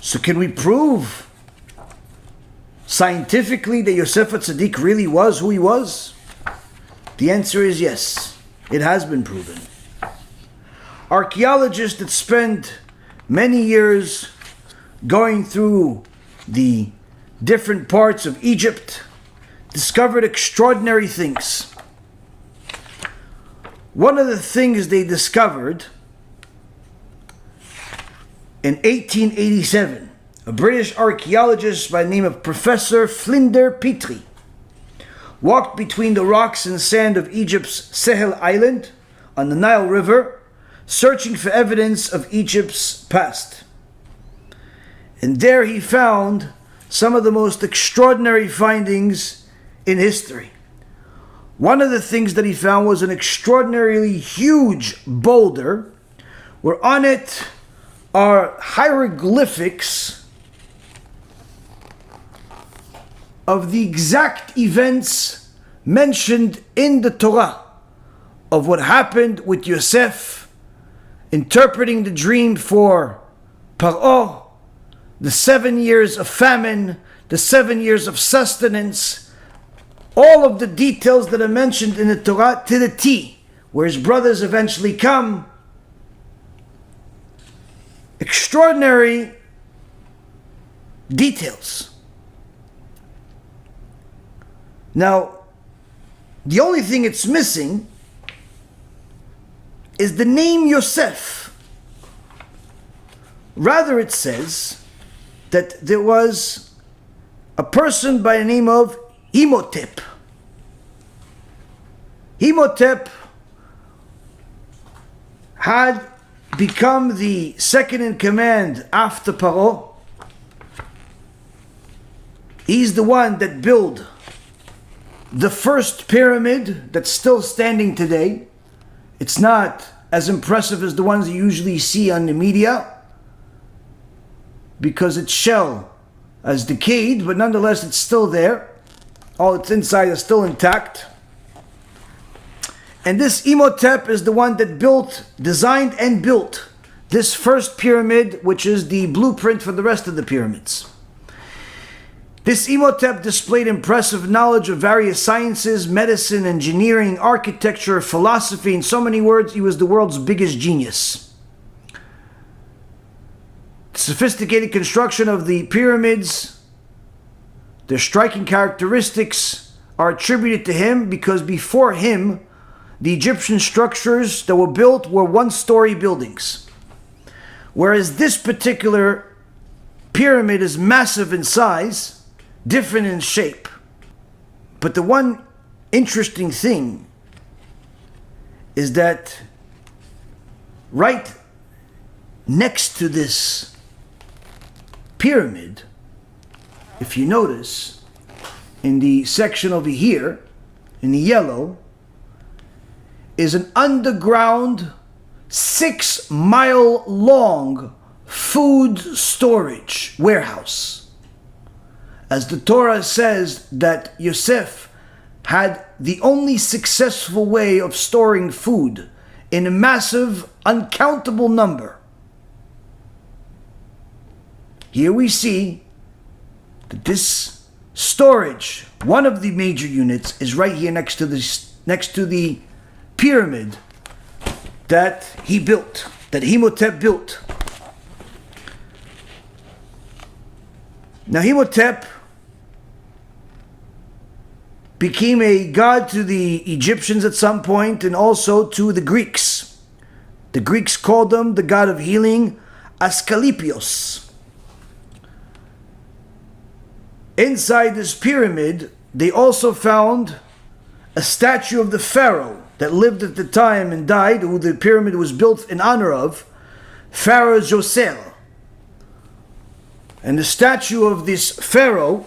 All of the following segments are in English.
So can we prove scientifically that Yosef HaTzadik really was who he was? The answer is yes. It has been proven. Archaeologists that spent many years going through the different parts of Egypt discovered extraordinary things. One of the things they discovered in 1887, a British archaeologist by the name of Professor Flinders Petrie walked between the rocks and sand of Egypt's Sahel Island on the Nile River, searching for evidence of Egypt's past. And there he found some of the most extraordinary findings in history. One of the things that he found was an extraordinarily huge boulder, where on it are hieroglyphics of the exact events mentioned in the Torah of what happened with Yosef, interpreting the dream for Pharaoh, the 7 years of famine, the 7 years of sustenance, all of the details that are mentioned in the Torah to the T, where his brothers eventually come. Extraordinary details. Now, the only thing it's missing is the name Yosef. Rather, it says that there was a person by the name of Imhotep. Imhotep had become the second in command after Pharaoh. He's the one that built the first pyramid that's still standing today. It's not as impressive as the ones you usually see on the media because its shell has decayed, but nonetheless it's still there. All its inside is still intact. And this Imhotep is the one that designed and built this first pyramid, which is the blueprint for the rest of the pyramids. This Imhotep displayed impressive knowledge of various sciences, medicine, engineering, architecture, philosophy. In so many words, he was the world's biggest genius. The sophisticated construction of the pyramids, their striking characteristics are attributed to him because before him, the Egyptian structures that were built were one-story buildings. Whereas this particular pyramid is massive in size, different in shape. But the one interesting thing is that right next to this pyramid, if you notice, in the section over here, in the yellow, is an underground 6-mile long food storage warehouse. As the Torah says that Yosef had the only successful way of storing food in a massive, uncountable number. Here we see that this storage, one of the major units, is right here next to the pyramid that he built, that Imhotep built. Now Imhotep became a god to the Egyptians at some point and also to the Greeks. The Greeks called him the god of healing, Asclepios. Inside this pyramid, they also found a statue of the Pharaoh that lived at the time and died, who the pyramid was built in honor of, Pharaoh Joseph. And the statue of this Pharaoh,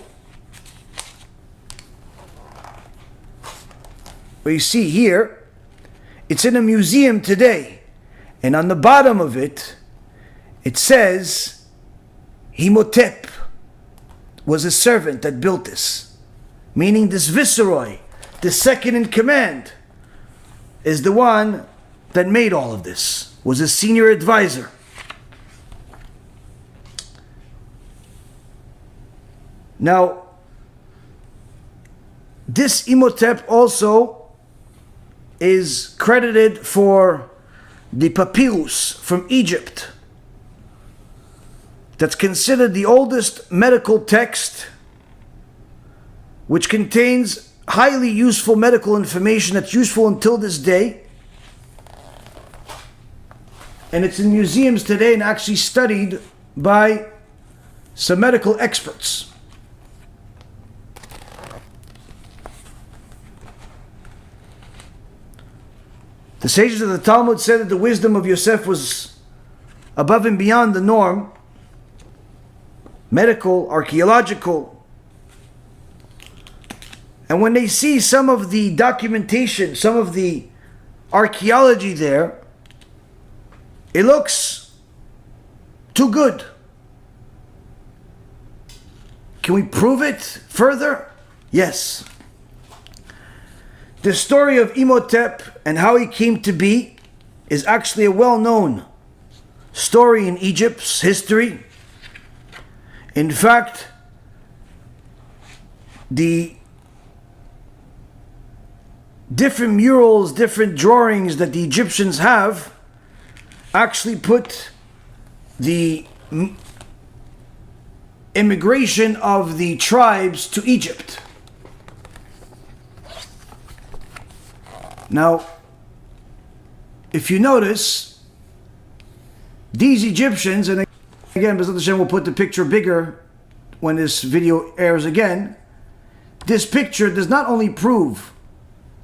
what you see here, it's in a museum today. And on the bottom of it, it says, Imhotep was a servant that built this. Meaning this viceroy, the second in command, is the one that made all of this, was a senior advisor. Now, this Imhotep also is credited for the Papyrus from Egypt that's considered the oldest medical text, which contains highly useful medical information that's useful until this day. And it's in museums today and actually studied by some medical experts. The sages of the Talmud said that the wisdom of Yosef was above and beyond the norm, medical, archaeological. And when they see some of the documentation, some of the archaeology there, it looks too good. Can we prove it further? Yes. The story of Imhotep and how he came to be is actually a well-known story in Egypt's history. In fact, the different murals, different drawings that the Egyptians have actually put the immigration of the tribes to Egypt. Now, if you notice, these Egyptians, and again, Avodat HaShem will put the picture bigger when this video airs again, this picture does not only prove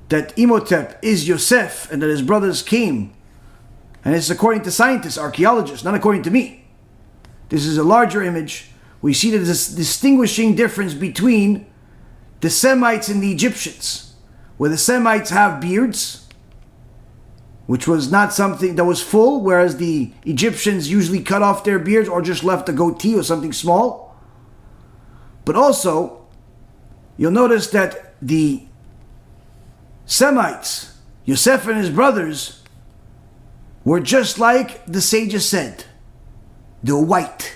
that Imhotep is Yosef and that his brothers came, and it's according to scientists, archaeologists, not according to me. This is a larger image. We see this distinguishing difference between the Semites and the Egyptians, where the Semites have beards, which was not something that was full, whereas the Egyptians usually cut off their beards or just left a goatee or something small. But also, you'll notice that the Semites, Yosef and his brothers, were just like the sages said. They were white.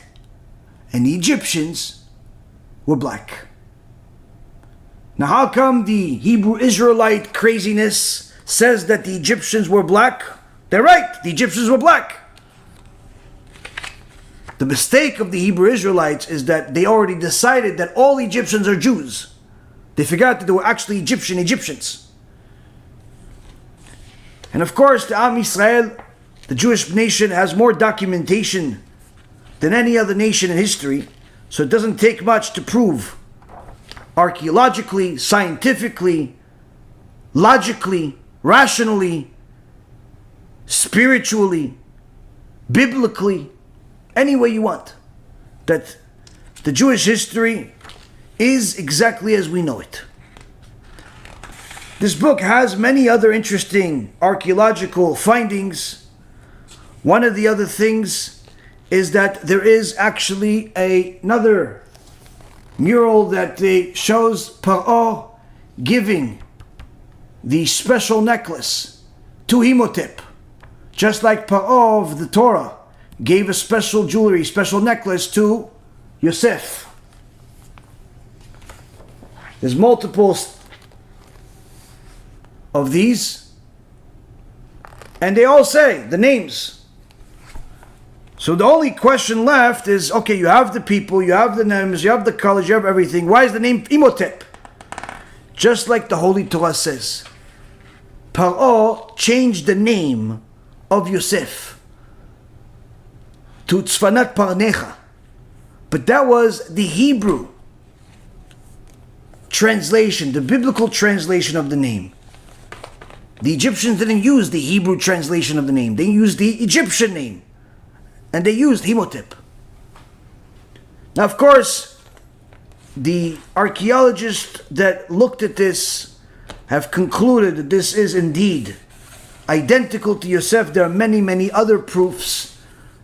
And the Egyptians were black. Now how come the Hebrew Israelite craziness says that the Egyptians were black? They're right, the Egyptians were black. The mistake of the Hebrew Israelites is that they already decided that all Egyptians are Jews. They forgot that they were actually Egyptians. And of course, the Am Yisrael, the Jewish nation, has more documentation than any other nation in history, so it doesn't take much to prove archaeologically, scientifically, logically, rationally, spiritually, biblically, any way you want, that the Jewish history is exactly as we know it. This book has many other interesting archaeological findings. One of the other things is that there is actually another mural that shows Pharaoh giving the special necklace to Imhotep. Just like Pharaoh of the Torah gave a special jewelry, special necklace to Yosef. There's multiples of these, and they all say the names. So the only question left is, okay, you have the people, you have the names, you have the colors, you have everything. Why is the name Imhotep? Just like the Holy Torah says, Pharaoh changed the name of Yosef to Tzfanat Parnecha. But that was the Hebrew translation, the biblical translation of the name. The Egyptians didn't use the Hebrew translation of the name. They used the Egyptian name. And they used Imhotep. Now, of course, the archaeologists that looked at this have concluded that this is indeed identical to Yosef. There are many, many other proofs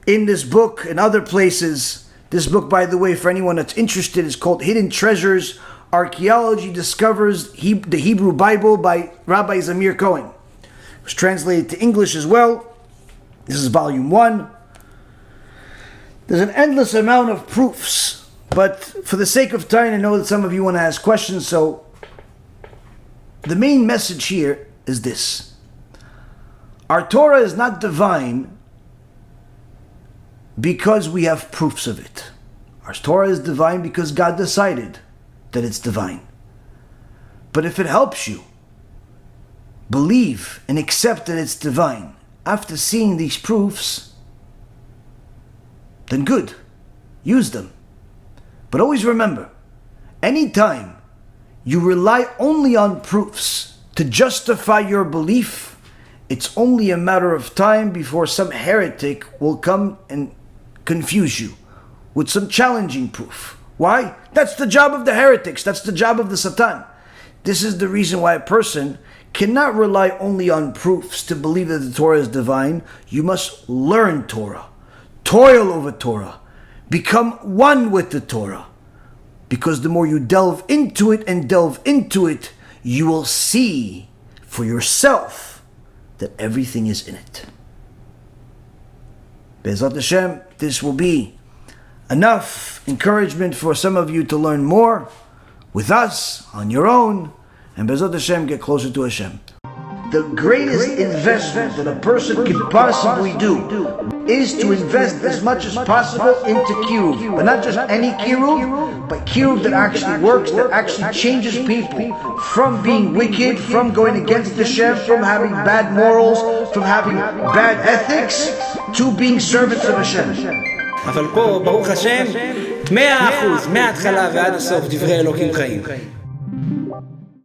in this book and other places. This book, by the way, for anyone that's interested, is called Hidden Treasures. Archaeology Discovers the Hebrew Bible by Rabbi Zamir Cohen. It was translated to English as well. This is volume 1. There's an endless amount of proofs But for the sake of time, I know that some of you want to ask questions, so the main message here is this. Our Torah is not divine because we have proofs of it. Our Torah is divine because God decided that it's divine. But if it helps you believe and accept that it's divine after seeing these proofs, then good, use them. But always remember, anytime you rely only on proofs to justify your belief, it's only a matter of time before some heretic will come and confuse you with some challenging proof. Why? That's the job of the heretics. That's the job of the Satan. This is the reason why a person cannot rely only on proofs to believe that the Torah is divine. You must learn Torah, toil over Torah, become one with the Torah. Because the more you delve into it, you will see for yourself that everything is in it. Be'ezrat Hashem, this will be enough encouragement for some of you to learn more with us on your own, and Be'ezrat Hashem, get closer to Hashem. The greatest investment that a person can possibly do is to invest as much as possible into kiruv, but not just any kiruv, but kiruv that actually works, that actually changes people from being wicked, from going against Hashem, from having bad morals, from having bad ethics, to being servants of Hashem. אבל פה, ברוך השם, 100%, מההתחלה ועד הסוף, דברי אלוקים חיים.